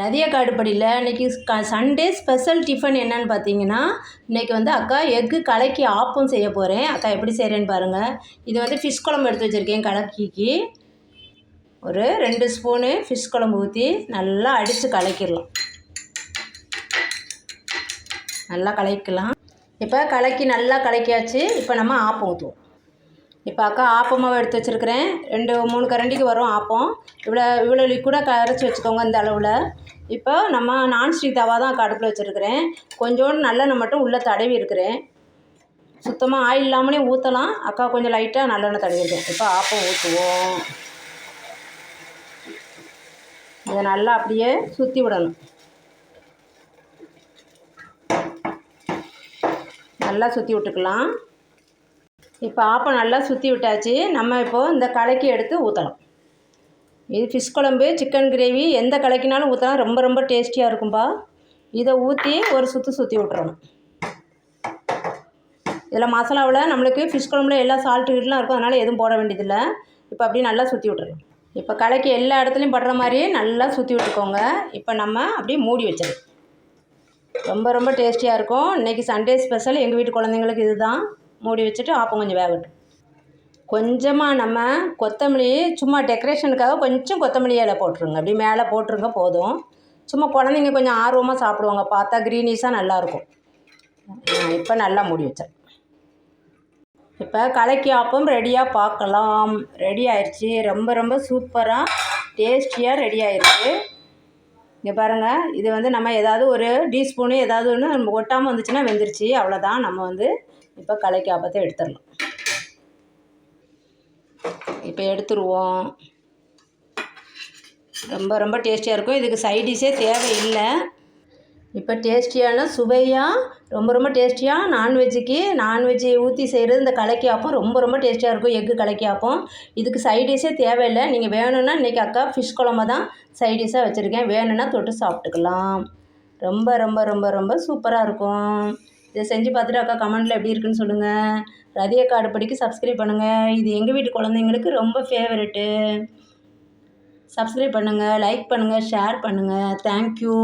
ரதிய காடுப்படியில் இன்றைக்கி Sunday special tiffin என்னன்னு பார்த்தீங்கன்னா, இன்றைக்கி வந்து அக்கா எக்கு கலக்கி ஆப்பம் செய்ய போகிறேன். அக்கா எப்படி செய்கிறேன்னு பாருங்கள். இது வந்து ஃபிஷ் குழம்பு எடுத்து வச்சுருக்கேன் கலக்கிக்கு. ஒரு 2 ஸ்பூனு ஃபிஷ் குழம்பு ஊற்றி நல்லா அடித்து கலக்கிடலாம். நல்லா கலக்கலாம். இப்போ கலக்கி நல்லா கலக்கியாச்சு. இப்போ நம்ம ஆப்பம் ஊற்றுவோம். இப்போ அக்கா ஆப்பமாவை எடுத்து வச்சுருக்கிறேன். 2-3 கரண்டிக்கு வரும் ஆப்பம். இவ்வளோ லிக்விடாக கரைச்சி வச்சுக்கோங்க இந்த அளவில். இப்போ நம்ம நான்ஸ்டிக் தவா தான் அக்கா அடுப்பில் வச்சுருக்கிறேன். கொஞ்சோண்டு நல்லெண்ணெய் மட்டும் உள்ளே தடவி இருக்கிறேன். சுத்தமாக ஆயில் இல்லாமலே ஊற்றலாம். அக்கா கொஞ்சம் லைட்டாக நல்லெண்ணெய் தடவிருக்கேன். இப்போ ஆப்பம் ஊற்றுவோம். இதை நல்லா அப்படியே சுற்றி விடணும். நல்லா சுற்றி விட்டுக்கலாம். இப்போ ஆப்பம் நல்லா சுற்றி விட்டாச்சு. நம்ம இப்போது இந்த கலக்கி எடுத்து ஊற்றலாம். இது ஃபிஷ் குழம்பு, சிக்கன் கிரேவி எந்த கலக்கினாலும் ஊற்றலாம். ரொம்ப ரொம்ப டேஸ்டியாக இருக்கும்பா. இதை ஊற்றி ஒரு சுற்றி விட்டுறணும். இதில் மசாலாவில் நம்மளுக்கு ஃபிஷ் குழம்புல எல்லா சால்ட்டுலாம் இருக்கும், அதனால் எதுவும் போட வேண்டியதில்லை. இப்போ அப்படியே நல்லா சுற்றி விட்டுறணும். இப்போ கலக்கி எல்லா இடத்துலையும் படுற மாதிரியே நல்லா சுற்றி விட்டுக்கோங்க. இப்போ நம்ம அப்படியே மூடி வச்சிடலாம். ரொம்ப ரொம்ப டேஸ்டியாக இருக்கும். இன்றைக்கி சண்டே ஸ்பெஷல் எங்கள் வீட்டு குழந்தைங்களுக்கு இது தான். மூடி வச்சுட்டு ஆப்பம் கொஞ்சம் வேகட்டும். கொஞ்சமாக நம்ம கொத்தமல்லி சும்மா டெக்கரேஷனுக்காக கொஞ்சம் கொத்தமல்லி இலை போட்டுருங்க. அப்படி மேலே போட்டுருங்க போதும். சும்மா குழந்தைங்க கொஞ்சம் ஆர்வமாக சாப்பிடுவாங்க. பார்த்தா க்ரீனிஷாக நல்லாயிருக்கும். இப்போ நல்லா மூடி வச்சேன். இப்போ கலக்கி ஆப்பம் ரெடியாக பார்க்கலாம். ரெடி ஆயிடுச்சு. ரொம்ப ரொம்ப சூப்பராக டேஸ்டியாக ரெடி ஆயிடுச்சு. இங்கே பாருங்கள். இது வந்து நம்ம ஏதாவது ஒரு டீஸ்பூனு ஏதாவது ஒன்று நம்ம ஒட்டாமல் வந்துச்சுன்னா வெந்துருச்சு. அவ்வளோதான். நம்ம வந்து இப்போ கலக்கி ஆப்பத்தை எடுத்துடலாம். இப்போ எடுத்துருவோம். ரொம்ப ரொம்ப டேஸ்டியாக இருக்கும். இதுக்கு சைடிஷே தேவையில்லை. இப்போ டேஸ்டியான சுவையாக ரொம்ப ரொம்ப டேஸ்டியாக நான்வெஜ்ஜை ஊற்றி செய்கிறது இந்த கலக்கி ஆப்பம் ரொம்ப ரொம்ப டேஸ்டியாக இருக்கும். எக்கு கலக்கி ஆப்பம். இதுக்கு சைடிஷே தேவையில்லை. நீங்கள் வேணும்னா இன்றைக்கி அக்கா ஃபிஷ் குழம்பு தான் சைடிஷாக வச்சுருக்கேன். வேணும்னா தொட்டு சாப்பிட்டுக்கலாம். ரொம்ப ரொம்ப ரொம்ப ரொம்ப சூப்பராக இருக்கும். இதை செஞ்சு பார்த்துட்டு அக்கா கமெண்ட்டில் எப்படி இருக்குன்னு சொல்லுங்கள். ரதிய காடுப்படிக்கு சப்ஸ்கிரைப் பண்ணுங்கள். இது எங்கள் வீட்டு குழந்தைங்களுக்கு ரொம்ப ஃபேவரெட்டு. சப்ஸ்கிரைப் பண்ணுங்கள், லைக் பண்ணுங்கள், ஷேர் பண்ணுங்கள். தேங்க்யூ.